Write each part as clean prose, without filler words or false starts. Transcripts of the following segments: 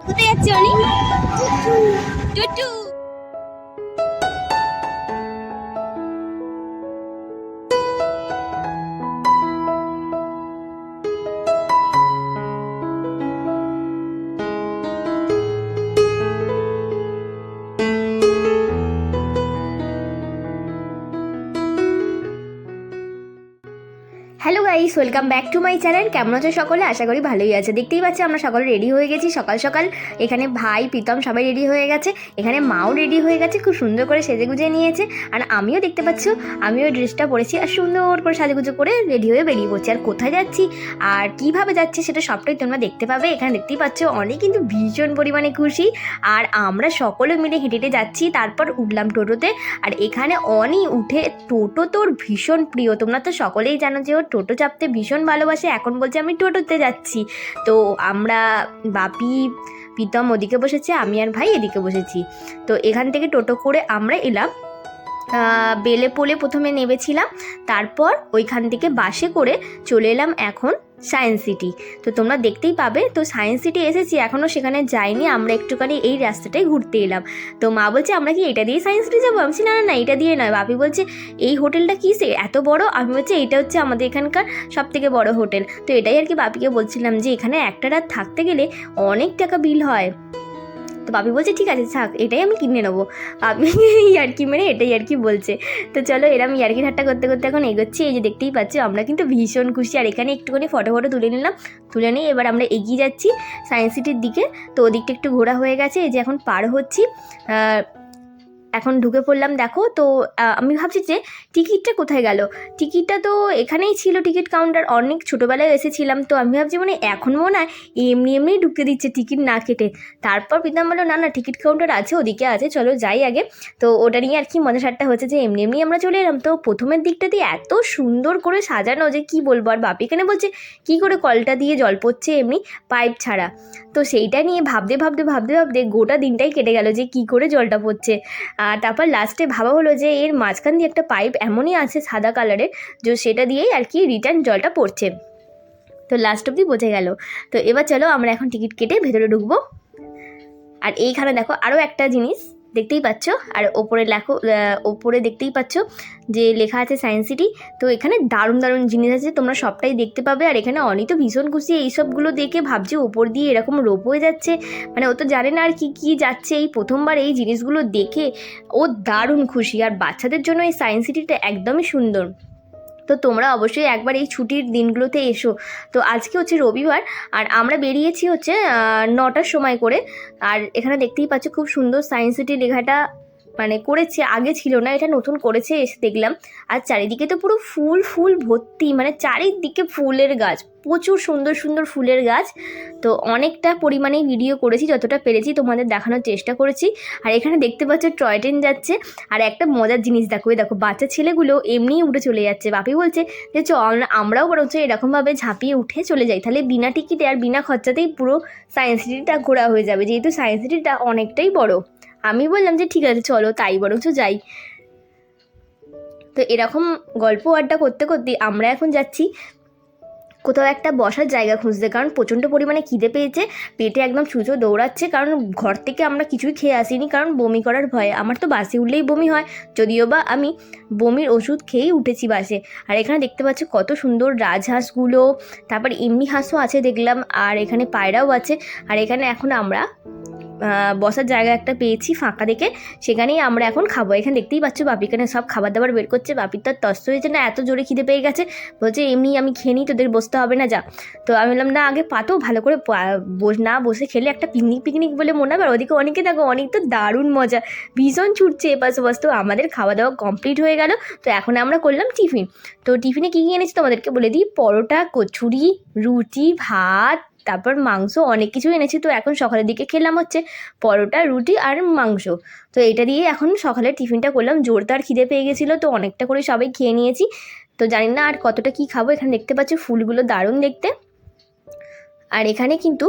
কোথায় যাচ্ছে Oni? Tutu. Hello guys, welcome back to my channel. কেমন আছো সকলে? আশা করি ভালোই আছে। দেখতেই পাচ্ছি আমরা সকলে রেডি হয়ে গেছি সকাল সকাল। এখানে ভাই, প্রীতম সবাই রেডি হয়ে গেছে। এখানে মাও রেডি হয়ে গেছে, খুব সুন্দর করে সেজে গুজে নিয়েছে। আর আমিও দেখতে পাচ্ছ, আমিও ড্রেসটা পরেছি আর সুন্দর করে সাজুগুজো করে রেডি হয়ে বেরিয়ে পড়ছি। আর কোথায় যাচ্ছি আর কীভাবে যাচ্ছি সেটা সবটাই তোমরা দেখতে পাবে। এখানে দেখতেই পাচ্ছ অনেক কিন্তু ভীষণ পরিমাণে খুশি। আর আমরা সকলে মিলে হেঁটে হেঁটে যাচ্ছি। তারপর উঠলাম টোটোতে। আর এখানে অনি উঠে, টোটো তোর ভীষণ প্রিয়, তোমরা তো সকলেই জানো যে ও টোটো চাপতে ভীষণ ভালোবাসে। এখন বলছে আমি টোটোতে যাচ্ছি। তো আমরা বাপি, প্রীতম ওদিকে বসেছে, আমি আর ভাই এদিকে বসেছি। তো এখান থেকে টোটো করে আমরা এলাম বেলে পোলে, প্রথমে নেমেছিলাম। তারপর ওইখান থেকে বাসে করে চলে এলাম এখন সায়েন্স সিটি। তো তোমরা দেখতেই পাবে। তো সায়েন্স সিটি এসেছি, এখনও সেখানে যাইনি, আমরা একটুখানি এই রাস্তাটাই ঘুরতে এলাম। তো মা বলছে আমরা কি এটা দিয়ে সায়েন্স সিটি যাবো? আমি বলছি না না না, এটা দিয়ে নয়। বাপি বলছে এই হোটেলটা কী সে এত বড়? আমি বলছি এইটা হচ্ছে আমাদের এখানকার সব থেকে বড় হোটেল। তো এটাই আর কি বাপিকে বলছিলাম যে এখানে একটা রাত থাকতে গেলে অনেক টাকা বিল হয়। তো বাপি বলছে ঠিক আছে থাক, এটাই আমি কিনে নেবো। বাপি ইয়ার্কি মেরে এটাই আর কি বলছে। তো চলো এরম ইয়ার্কি ঠাট্টা করতে করতে এখন এগোচ্ছি। এই যে দেখতেই পাচ্ছি আমরা কিন্তু ভীষণ খুশি। আর এখানে একটুখানি ফটো তুলে নিলাম, তুলে নিয়ে এবার আমরা এগিয়ে যাচ্ছি সায়েন্স সিটির দিকে। তো ওদিকটা একটু ঘোরা হয়ে গেছে, এই যে এখন পার হচ্ছি, এখন ঢুকে পড়লাম। দেখো তো আমি ভাবছি যে টিকিটটা কোথায় গেল। টিকিটটা তো এখানেই ছিল, টিকিট কাউন্টার, অনেক ছোটোবেলায় এসেছিলাম। তো আমি ভাবছি মানে এখন মনে হয় এমনি এমনিই ঢুকতে দিচ্ছে টিকিট না কেটে। তারপর প্রীতম বললো না না, টিকিট কাউন্টার আছে, ওদিকে আছে, চলো যাই আগে। তো ওটা নিয়ে আর কি মজা ঠাট্টা হচ্ছে যে এমনি এমনি আমরা চলে এলাম। তো প্রথমের দিকটা দিয়ে এত সুন্দর করে সাজানো যে কি বলবো। আর বাপি এখানে বলছে কী করে কলটা দিয়ে জল পড়ছে এমনি পাইপ ছাড়া। তো সেইটা নিয়ে ভাবতে ভাবতে ভাবতে ভাবতে গোটা দিনটাই কেটে গেল যে কি করে জলটা পড়ছে। আর তারপর লাস্টে ভাবা হলো যে এর মাঝখান দিয়ে একটা পাইপ এমনই আছে সাদা কালারের, যে সেটা দিয়েই আর কি রিটার্ন জলটা পড়ছে। তো লাস্ট অবধি বোঝা গেল। তো এবার চলো আমরা এখন টিকিট কেটে ভেতরে ঢুকবো। আর এইখানে দেখো আরও একটা জিনিস দেখতেই পাচ্ছ, আর ওপরে লেখো, ওপরে দেখতেই পাচ্ছ যে লেখা আছে সায়েন্স সিটি। তো এখানে দারুণ দারুণ জিনিস আছে, তোমরা সবটাই দেখতে পাবে। আর এখানে অনি তো ভীষণ খুশি এইসবগুলো দেখে, ভাবছি ওপর দিয়ে এরকম রোপ হয়ে যাচ্ছে, মানে ও তো জানে না আর কি কি যাচ্ছে, এই প্রথমবার এই জিনিসগুলো দেখে ও দারুণ খুশি। আর বাচ্চাদের জন্য এই সায়েন্স সিটিটা একদমই সুন্দর। তো তোমরা অবশ্যই একবার এই ছুটির দিনগুলোতে এসো। তো আজকে হচ্ছে রবিবার, আর আমরা বেরিয়েছি হচ্ছে 9টার সময় করে। আর এখানে দেখতেই পাচ্ছ খুব সুন্দর সায়েন্স সিটি লেখাটা মানে করেছে, আগে ছিল না, এটা নতুন করেছে, এসে দেখলাম। আর চারিদিকে তো পুরো ফুল ফুল ভর্তি, মানে চারিদিকে ফুলের গাছ, প্রচুর সুন্দর সুন্দর ফুলের গাছ। তো অনেকটা পরিমাণে ভিডিও করেছি, যতটা পেরেছি তোমাদের দেখানোর চেষ্টা করেছি। আর এখানে দেখতে পাচ্ছ টয় ট্রেন যাচ্ছে। আর একটা মজার জিনিস দেখো, এই দেখো বাচ্চা ছেলেগুলো এমনিই উঠে চলে যাচ্ছে। বাপি বলছে যে চল আমরাও বরঞ্চ এরকমভাবে ঝাঁপিয়ে উঠে চলে যাই, তাহলে বিনা টিকিটে আর বিনা খরচাতেই পুরো সায়েন্স সিটিটা ঘোরা হয়ে যাবে, যেহেতু সায়েন্স সিটিটা অনেকটাই বড়। আমি বললাম যে ঠিক আছে চলো তাই বরঞ্চ যাই। তো এরকম গল্প আড্ডা করতে করতে আমরা এখন যাচ্ছি কোথাও একটা বসার জায়গা খুঁজতে, কারণ প্রচণ্ড পরিমাণে খিদে পেয়েছে, পেটে একদম ছুঁচো দৌড়াচ্ছে। কারণ ঘর থেকে আমরা কিছুই খেয়ে আসিনি, কারণ বমি করার ভয়ে। আমার তো বাসে উঠলেই বমি হয়, যদিও বা আমি বমির ওষুধ খেয়েই উঠেছি বাসে। আর এখানে দেখতে পাচ্ছ কত সুন্দর রাজহাঁসগুলো, তারপর এমনি হাঁসও আছে দেখলাম, আর এখানে পায়রাও আছে। আর এখানে এখন আমরা বসার জায়গা একটা পেয়েছি ফাঁকা দেখে, সেখানেই আমরা এখন খাবো। এখানে দেখতেই পাচ্ছ বাপি এখানে সব খাবার দাবার বের করছে। বাপির তার তস্ত হয়েছে না, এত জোরে খিদে পেয়ে গেছে, বলছে এমনি আমি খেয়ে নিই, তোদের বসতে হবে না যা। তো আমি বললাম না আগে পাতো ভালো করে, না বসে খেলে একটা পিকনিক পিকনিক বলে মনে হবে। আর ওদিকে অনেকে দেখো, অনেক তো দারুণ মজা, ভীষণ ছুটছে এপাশ ওপাশ। তো আমাদের খাওয়া দাওয়া কমপ্লিট হয়ে গেল। তো এখন আমরা করলাম টিফিন। তো টিফিনে কী কী এনেছি তোমাদেরকে বলে দিই, পরোটা, কচুরি, রুটি, ভাত, তারপর মাংস, অনেক কিছু এনেছি। তো এখন সকালের দিকে খেলাম হচ্ছে পরোটা, রুটি আর মাংস। তো এটা দিয়ে এখন সকালের টিফিনটা করলাম। জোরদার খিদে পেয়ে গেছিলো, তো অনেকটা করে সবাই খেয়ে নিয়েছি। তো জানি না আর কতটা কি খাবো। এখানে দেখতে পাচ্ছি ফুলগুলো দারুণ দেখতে। আর এখানে কিন্তু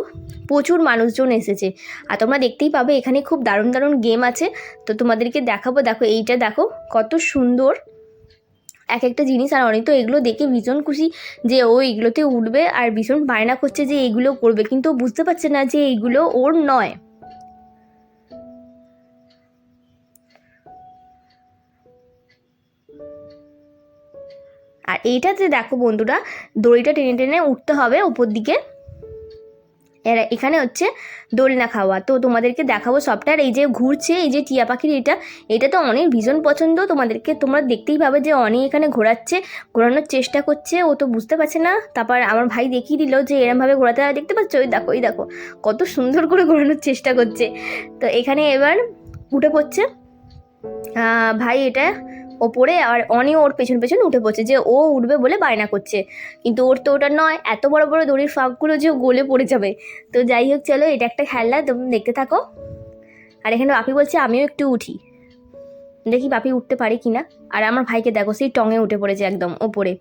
প্রচুর মানুষজন এসেছে। আর তোমরা দেখতেই পাবে এখানে খুব দারুণ দারুণ গেম আছে। তো তোমাদেরকে দেখাবো, দেখো এইটা দেখো কত সুন্দর। এক একটা জিনিস। আর অনেক তো এগুলো দেখে ভীষণ খুশি যে ও এগুলোতে উঠবে, আর ভীষণ বায়না করছে যে এইগুলো করবে, কিন্তু ও বুঝতে পারছে না যে এইগুলো ওর নয়। আর এইটাতে দেখো বন্ধুরা, দড়িটা টেনে টেনে উঠতে হবে উপর দিকে। এখানে হচ্ছে দোলনা খাওয়া, তো তোমাদেরকে দেখাবো সবটা। আর এই যে ঘুরছে, এই যে টিয়া পাখির এটা তো অনেক ভীষণ পছন্দ। তোমরা দেখতেই পাবে যে অনেক এখানে ঘোরানোর চেষ্টা করছে, ও তো বুঝতে পারছে না। তারপর আমার ভাই দেখিয়ে দিল যে এরমভাবে ঘোরাতে হয়, দেখতে পাচ্ছ? ওই দেখো কত সুন্দর করে ঘোরানোর চেষ্টা করছে। তো এখানে এবার উঠে পড়ছে ভাই এটা ওপরে, আর অনি ওর পেছন পেছন উঠে পড়ছে যে ও উঠবে বলে বায়না করছে, কিন্তু ওর তো ওটা নয়। এত বড় বড় দড়ির ফাঁকগুলো যে ও গলে পড়ে যাবে। তো যাই হোক, চলো, এটা একটা খেলনা, তুমি দেখতে থাকো। আর এখানে বাপি বলছে আমিও একটু উঠি, দেখি বাপি উঠতে পারে কিনা। আর আমার ভাইকে দেখো, সেই টঙে উঠে পড়েছে একদম ওপরে।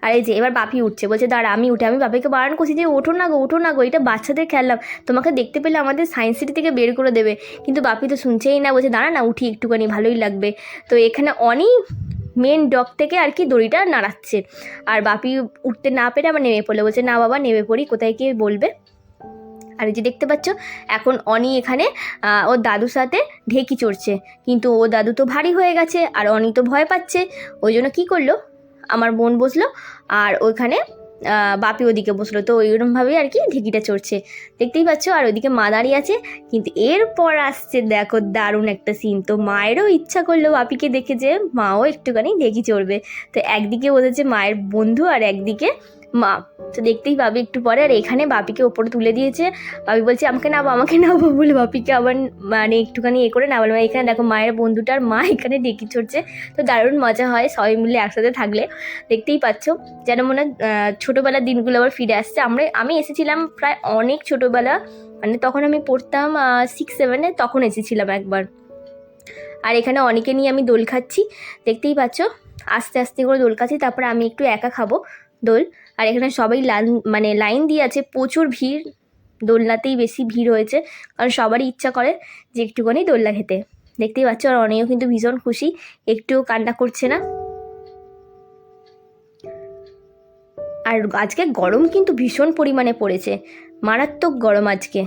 আর এই যে এবার বাপি উঠছে, বলছে দাঁড়া আমি উঠে। আমি বাপিকে বারণ করছি যে ওঠো না গো, এটা বাচ্চাদের খেললাম, তোমাকে দেখতে পেলে আমাদের সায়েন্স সিটি থেকে বের করে দেবে। কিন্তু বাপি তো শুনছেই না, বলছে দাঁড়া না উঠি একটুখানি, ভালোই লাগবে। তো এখানে অনি মেন ডক থেকে আর কি দড়িটা নাড়াচ্ছে, আর বাপি উঠতে না পেরে আবার নেমে পড়লে, বলছে না বাবা নেমে পড়ি, কোথায় কে বলবে। আর এই যে দেখতে পাচ্ছ এখন অনি এখানে ওর দাদুর সাথে ঢেকি চড়ছে, কিন্তু ও দাদু তো ভারী হয়ে গেছে, আর অনি তো ভয় পাচ্ছে। ওই জন্য কী করলো, আমার বোন বসলো আর ওইখানে বাপি ওদিকে বসলো। তো ওইরকমভাবেই আর কি ঢেকিটা চড়ছে, দেখতেই পাচ্ছ। আর ওইদিকে মা দাঁড়িয়ে আছে। কিন্তু এরপর আসছে দেখো দারুণ একটা সিন। তো মায়েরও ইচ্ছা করলো বাপিকে দেখে যে মাও একটুখানি ঢেকি চড়বে। তো একদিকে বসেছে মায়ের বন্ধু, আর একদিকে মা। তো দেখতেই পাবে একটু পরে। আর এখানে বাপিকে ওপরে তুলে দিয়েছে। বাপি বলছে আমাকে নাবো বলে বাপিকে আবার মানে একটুখানি করে নামালো। এখানে দেখো মায়ের বন্ধুটার মা এখানে ঢেকি চড়ছে। তো দারুণ মজা হয় সবাই মিলে একসাথে থাকলে, দেখতেই পাচ্ছ। যেন মনে হয় ছোটোবেলার দিনগুলো আবার ফিরে আসছে। আমি এসেছিলাম প্রায় অনেক ছোটোবেলা, মানে তখন আমি পড়তাম 6-7-এ, তখন এসেছিলাম একবার। আর এখানে অনেকে নিয়ে আমি দোল খাচ্ছি, দেখতেই পাচ্ছ। আস্তে আস্তে করে দোল খাচ্ছি, তারপর আমি একটু একা খাবো দোল। আর এখানে সবাই লাইন দিয়ে আছে, প্রচুর ভিড়, দোলনাতেই বেশি ভিড় হয়েছে, কারণ সবারই ইচ্ছা করে যে একটুখানি দোলনা খেতে, দেখতেই পাচ্ছ। আর অনেকেও কিন্তু ভীষণ খুশি, একটুও কান্না করছে না। আর আজকে গরম কিন্তু ভীষণ পরিমাণে পড়েছে, মারাত্মক গরম আজকে।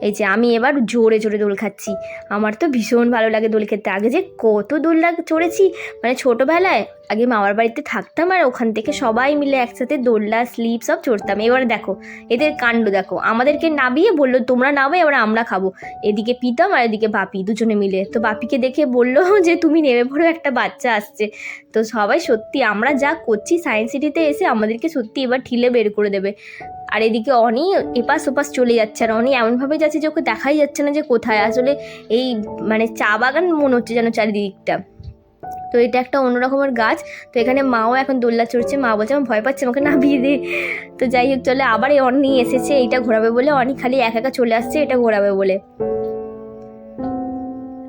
এই যে আমি এবার জোরে জোরে দোল খাচ্ছি, আমার তো ভীষণ ভালো লাগে দোল খেতে। আগে যে কত দোল চড়েছি, মানে ছোটোবেলায় আগে মামার বাড়িতে থাকতাম, আর ওখান থেকে সবাই মিলে একসাথে দোলনা স্লিপ সব চড়তাম। এবার দেখো এদের কাণ্ড দেখো, আমাদেরকে নামিয়ে বললো তোমরা নামো, এবার আমরা খাবো। এদিকে পিতাম আর এদিকে বাপি, দুজনে মিলে। তো বাপিকে দেখে বললো যে তুমি নেমে পড়ো, একটা বাচ্চা আসছে। তো সবাই সত্যি আমরা যা করছি সায়েন্স সিটিতে এসে, আমাদেরকে সত্যি এবার ঠিলে বের করে দেবে। আর এদিকে অনি এপাশ ওপাশ চলে যাচ্ছে, আর অনি এমনভাবে যাচ্ছে যে ওকে দেখাই যাচ্ছে না যে কোথায়। আসলে এই মানে চা বাগান মনে হচ্ছে যেন চারিদিকটা। তো এটা একটা অন্যরকমের গাছ। তো এখানে মাও এখন দোলনা চড়ছে, মা বলছে আমার ভয় পাচ্ছে, আমাকে নামিয়ে দে। তো যাই হোক চলে, আবার এই অনি এসেছে এইটা ঘোরাবে বলে, অনি খালি একা চলে আসছে এটা ঘোরাবে বলে।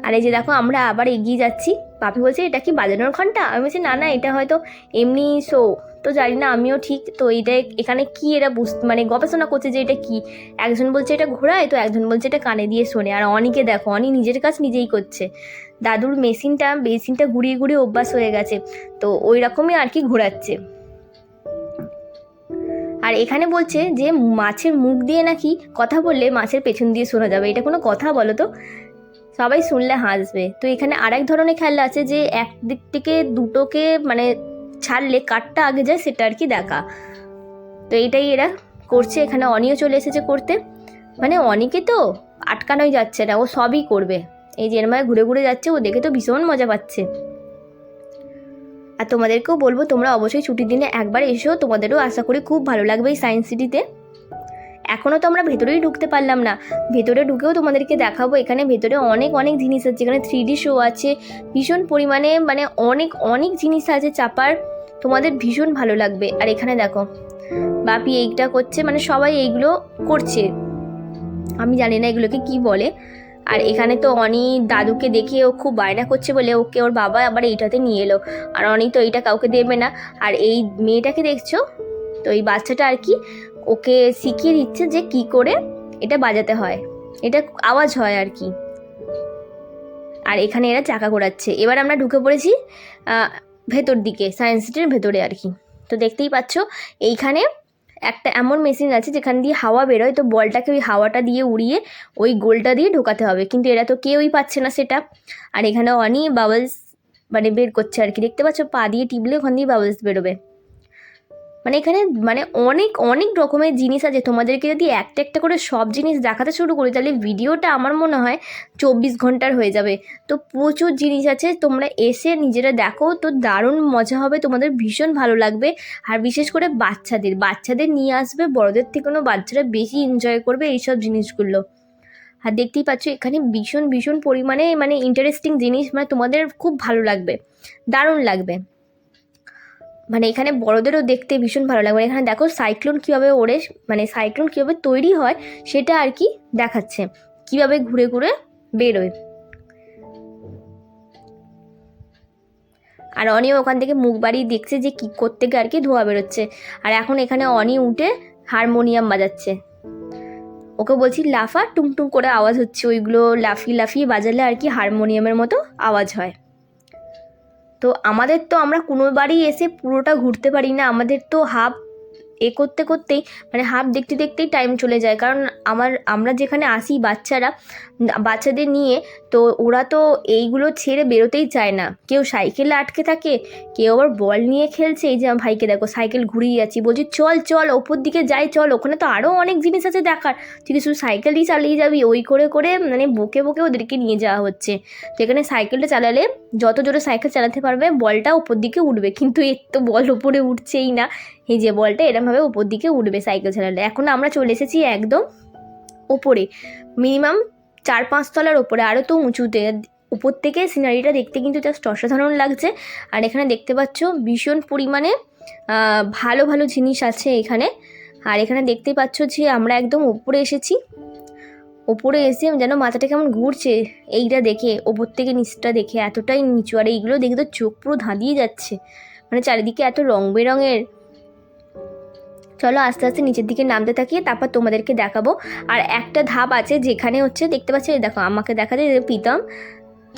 আর এই যে দেখো আমরা আবার এগিয়ে যাচ্ছি। বাপি বলছে এটা কি বাজানোর ঘন্টা? আমি বলছি না এটা হয়তো এমনি শো, তো জানি না আমিও ঠিক। তো এইটা এখানে কি এরা মানে গবেষণা করছে যে এটা কি। একজন বলছে এটা ঘোরায়, তো একজন বলছে এটা কানে দিয়ে শোনে। আর অনিকে দেখো, অনি নিজের কাজ নিজেই করছে। দাদুর মেশিনটা ঘুরিয়ে ঘুরিয়ে অভ্যাস হয়ে গেছে, তো ওই রকমই আর কি ঘোরাচ্ছে। আর এখানে বলছে যে মাছের মুখ দিয়ে নাকি কথা বললে মাছের পেছন দিয়ে শোনা যাবে। এটা কোনো কথা বলো তো? সবাই শুনলে হাসবে। তো এখানে আরেক ধরনের খেলা আছে যে একদিক থেকে দুটোকে মানে ছাড়লে কাঠটা আগে যায়, সেটা আর কি দেখা। তো এইটাই এরা করছে। এখানে অনিও চলে এসেছে করতে, মানে অনিকে তো আটকানোই যাচ্ছে না, ও সবই করবে। এই যে এরমায় ঘুরে ঘুরে যাচ্ছে, ও দেখে তো ভীষণ মজা পাচ্ছে। আর তোমাদেরকেও বলবো তোমরা অবশ্যই ছুটির দিনে একবার এসো, তোমাদেরও আশা করি খুব ভালো লাগবে এই সায়েন্স সিটিতে। এখনও তো আমরা ভেতরেই ঢুকতে পারলাম না, ভেতরে ঢুকেও তোমাদেরকে দেখাবো। এখানে ভেতরে অনেক অনেক জিনিস আছে, এখানে 3D শো আছে ভীষণ পরিমাণে, মানে অনেক অনেক জিনিস আছে চাপার, তোমাদের ভীষণ ভালো লাগবে। আর এখানে দেখো বাপি এইটা করছে, মানে সবাই এইগুলো করছে, আমি জানি না এগুলোকে কি বলে। আর এখানে তো অনি দাদুকে দেখে ও খুব বায়না করছে বলে ওকে ওর বাবা আবার এইটাতে নিয়ে এলো। আর অনি তো এইটা কাউকে দেবে না। আর এই মেয়েটাকে দেখছো, তো এই বাচ্চাটা আর কি ওকে শিখিয়ে দিচ্ছে যে কি করে এটা বাজাতে হয়, এটা আওয়াজ হয় আর কি। আর এখানে এরা চাকা ঘোরাচ্ছে। এবার আমরা ঢুকে পড়েছি ভেতর দিকে, সায়েন্স সিটির ভেতরে আর কি। তো দেখতেই পাচ্ছ এইখানে একটা এমন মেশিন আছে যেখান দিয়ে হাওয়া বেরোয়, তো বলটাকে ওই হাওয়াটা দিয়ে উড়িয়ে ওই গোলটা দিয়ে ঢোকাতে হবে, কিন্তু এরা তো কেউই পাচ্ছে না সেটা। আর এখানে অনি বাবলস মানে বের করছে আর কি, দেখতে পাচ্ছ পা দিয়ে টিপলে ওখান দিয়ে বাবলস বেরোবে। মানে এখানে মানে অনেক অনেক রকমের জিনিস আছে। তোমাদেরকে যদি একটা একটা করে সব জিনিস দেখাতে শুরু করি তাহলে ভিডিওটা আমার মনে হয় 24 ঘন্টার হয়ে যাবে। তো প্রচুর জিনিস আছে, তোমরা এসে নিজেরা দেখো, তো দারুণ মজা হবে, তোমাদের ভীষণ ভালো লাগবে। আর বিশেষ করে বাচ্চাদের নিয়ে আসবে, বড়দের থেকেও বাচ্চারা বেশি এনজয় করবে এইসব জিনিসগুলো। আর দেখতেই পাচ্ছ এখানে ভীষণ ভীষণ পরিমাণে মানে ইন্টারেস্টিং জিনিস, মানে তোমাদের খুব ভালো লাগবে, দারুণ লাগবে। মানে এখানে বড়দেরও দেখতে ভীষণ ভালো লাগবে। এখানে দেখো সাইক্লোন কীভাবে ওড়ে, মানে সাইক্লোন কীভাবে তৈরি হয় সেটা আর কি দেখাচ্ছে, কীভাবে ঘুরে ঘুরে বেরোয়। আর অনিও ওখান থেকে মুখ বাড়িয়ে দেখছে যে কী করতে গিয়ে আর কি ধোঁয়া বেরোচ্ছে। আর এখন এখানে অনি উঠে হারমোনিয়াম বাজাচ্ছে। ওকে বলছি লাফা, টুংটুং করে আওয়াজ হচ্ছে, ওইগুলো লাফিয়ে লাফিয়ে বাজালে আর কি হারমোনিয়ামের মতো আওয়াজ হয়। তো আমরা কোনোবারই এসে পুরোটা ঘুরতে পারি না, আমাদের তো হাফ করতে করতেই মানে হাফ দেখতে দেখতেই টাইম চলে যায়। কারণ আমরা যেখানে আসি বাচ্চাদের নিয়ে, তো ওরা তো এইগুলো ছেড়ে বেরোতেই চায় না। কেউ সাইকেলে আটকে থাকে, কেউ আবার বল নিয়ে খেলছে। এই যে আমার ভাইকে দেখো সাইকেল ঘুরিয়ে যাচ্ছি, বলছি চল চল ওপর দিকে যাই, চল ওখানে তো আরও অনেক জিনিস আছে দেখার, তুই শুধু সাইকেলই চালিয়ে যাবি। ওই করে করে মানে বকে বকে ওদেরকে নিয়ে যাওয়া হচ্ছে। তো এখানে সাইকেলটা চালালে যত জোরে সাইকেল চালাতে পারবে বলটা ওপর দিকে উঠবে, কিন্তু এর তো বল ওপরে উঠছেই না। এই যে বলটা এরমভাবে ওপর দিকে উঠবে সাইকেল চালালে। এখন আমরা চলে এসেছি একদম ওপরে, মিনিমাম 4-5 তলার ওপরে, আরও তো উঁচুতে। উপর থেকে সিনারিটা দেখতে কিন্তু জাস্ট অসাধারণ লাগছে। আর এখানে দেখতে পাচ্ছ ভীষণ পরিমাণে ভালো ভালো জিনিস আছে এখানে। আর এখানে দেখতেই পাচ্ছ যে আমরা একদম ওপরে এসেছি। ওপরে এসে যেন মাথাটা কেমন ঘুরছে এইটা দেখে, ওপর থেকে নিচটা দেখে, এতটাই নিচু। আর এইগুলো দেখে তো চোখ পুরো ধাঁধিয়ে যাচ্ছে, মানে চারিদিকে এত রং বেরঙের। চলো আস্তে আস্তে নিচের দিকে নামতে থাকি, তারপর তোমাদেরকে দেখাবো। আর একটা ধাপ আছে যেখানে হচ্ছে দেখতে পাচ্ছি, দেখো আমাকে দেখা যায় প্রীতম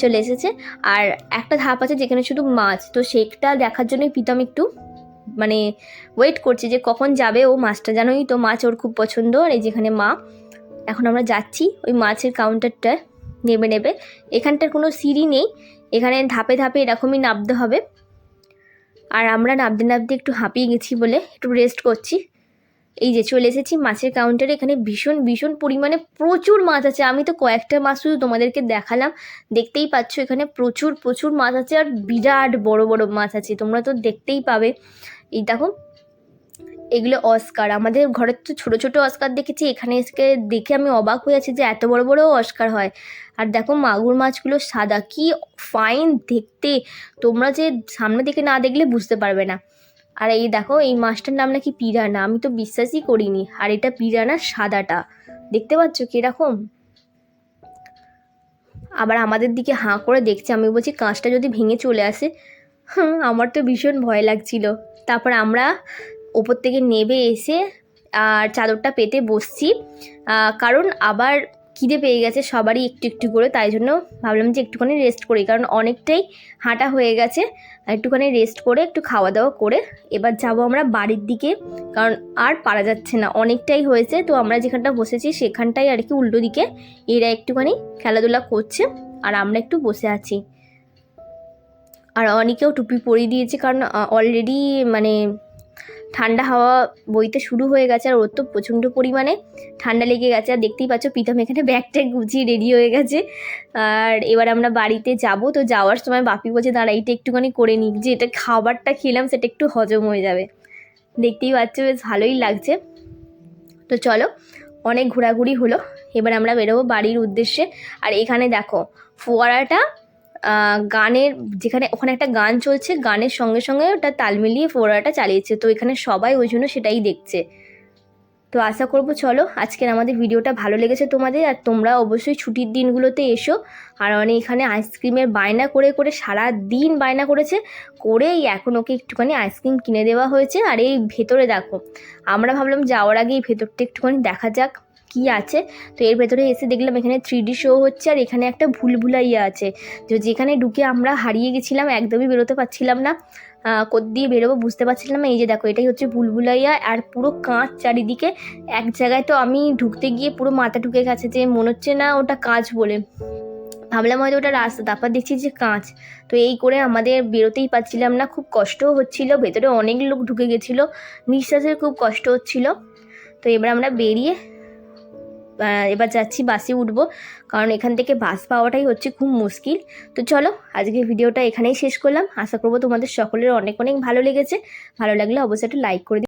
চলে এসেছে। আর একটা ধাপ আছে যেখানে শুধু মাছ, তো সেটা দেখার জন্যই প্রীতম একটু মানে ওয়েট করছে যে কখন যাবে ও। মাছটা জানোই তো, মাছ ওর খুব পছন্দ। আর এই যেখানে মা, এখন আমরা যাচ্ছি ওই মাছের কাউন্টারটা নেবে। এখানটার কোনো সিঁড়ি নেই, এখানে ধাপে ধাপে এরকমই নামতে হবে। আর আমরা নামতে নামতে একটু হাঁপিয়ে গেছি বলে একটু রেস্ট করছি। এই যে চলে এসেছি মাছের কাউন্টারে। এখানে ভীষণ ভীষণ পরিমাণে প্রচুর মাছ আছে। আমি তো কয়েকটা মাছ শুধু তোমাদেরকে দেখালাম, দেখতেই পাচ্ছ এখানে প্রচুর প্রচুর মাছ আছে। আর বিরাট বড় বড় মাছ আছে, তোমরা তো দেখতেই পাবে। এই দেখো এগুলো অস্কার, আমাদের ঘরের তো ছোটো ছোটো অস্কার দেখেছি, এখানে এসে দেখে আমি অবাক হয়ে আছি যে এত বড় বড় অস্কার হয়। আর দেখো মাগুর মাছগুলো সাদা, কি ফাইন দেখতে, তোমরা যে সামনে থেকে না দেখলে বুঝতে পারবে না। আর এই দেখো এই মাছটার নাম নাকি পিরানা, আমি তো বিশ্বাসই করিনি। আর এটা পিরানা সাদাটা, দেখতে পাচ্ছ কিরকম। আবার আমাদের দিকে হাঁ করে দেখছে, আমি বলছি কাঁচটা যদি ভেঙে চলে আসে। আমার তো ভীষণ ভয় লাগছিল। তারপর আমরা ওপর থেকে নেবে এসে আর চাদরটা পেতে বসছি, কারণ আবার খিদে পেয়ে গেছে সবারই একটু একটু করে। তাই জন্য ভাবলাম যে একটুখানি রেস্ট করি, কারণ অনেকটাই হাঁটা হয়ে গেছে। একটুখানি রেস্ট করে একটু খাওয়া দাওয়া করে এবার যাব আমরা বাড়ির দিকে, কারণ আর পারা যাচ্ছে না, অনেকটাই হয়েছে। তো আমরা যেখানটা বসেছি সেখানটাই আর কি উল্টো দিকে এরা একটুখানি খেলাধুলা করছে আর আমরা একটু বসে আছি। আর অনেকেও টুপি পরিয়ে দিয়েছে, কারণ অলরেডি মানে ঠান্ডা হাওয়া বইতে শুরু হয়ে গেছে। আর ওর তো প্রচণ্ড পরিমাণে ঠান্ডা লেগে গেছে। আর দেখতেই পাচ্ছ প্রীতম এখানে ব্যাগটা গুছিয়ে রেডি হয়ে গেছে। আর এবার আমরা বাড়িতে যাব। তো যাওয়ার সময় বাপি বলছে দাঁড়া এইটা একটুখানি করে নিই, যে এটা খাবারটা খেলাম সেটা একটু হজম হয়ে যাবে। দেখতেই পাচ্ছ বেশ ভালোই লাগছে। তো চলো অনেক ঘোরাঘুরি হলো, এবার আমরা বেরোবো বাড়ির উদ্দেশ্যে। আর এখানে দেখো ফোয়ারাটা গানের, যেখানে ওখানে একটা গান চলছে, গানের সঙ্গে সঙ্গে ওটা তাল মিলিয়ে ফোয়ারাটা চালিয়েছে। তো এখানে সবাই ওই জন্য সেটাই দেখছে। তো আশা করব চলো আজকের আমাদের ভিডিওটা ভালো লেগেছে তোমাদের, আর তোমরা অবশ্যই ছুটির দিনগুলোতে এসো। আর অনেক এখানে আইসক্রিমের বায়না করে করে সারা দিন বায়না করেছে, করেই এখন ওকে একটুখানি আইসক্রিম কিনে দেওয়া হয়েছে। আর এই ভেতরে দেখো, আমরা ভাবলাম যাওয়ার আগে এই ভেতরটা একটুখানি দেখা যাক কি আছে। তো এর ভেতরে এসে দেখলাম এখানে 3D শো হচ্ছে, আর এখানে একটা ভুলভুলাইয়া আছে, তো যেখানে ঢুকে আমরা হারিয়ে গেছিলাম, একদমই বেরোতে পারছিলাম না, কোথা দিয়ে বেরোবো বুঝতে পারছিলাম না। এই যে দেখো, এটাই হচ্ছে ভুলভুলাইয়া, আর পুরো কাঁচ চারিদিকে। এক জায়গায় তো আমি ঢুকতে গিয়ে পুরো মাথা ঢুকে গেছে, যে মনে হচ্ছে না ওটা কাঁচ বলে, ভাবলাম হয়তো ওটা রাস্তা, তারপর দেখছি যে কাঁচ। তো এই করে আমাদের বেরোতেই পারছিলাম না, খুব কষ্টও হচ্ছিল, ভেতরে অনেক লোক ঢুকে গেছিলো, নিঃশ্বাসের খুব কষ্ট হচ্ছিল। তো এবার আমরা বেরিয়ে এবার যাচ্ছি বাসে উঠবো, কারণ এখান থেকে বাস পাওয়াটাই হচ্ছে খুব মুশকিল। তো চলো আজকে ভিডিওটা এখানেই শেষ করলাম, আশা করবো তোমাদের সকলের অনেক অনেক ভালো লেগেছে। ভালো লাগলে অবশ্যই একটা লাইক করে দিও।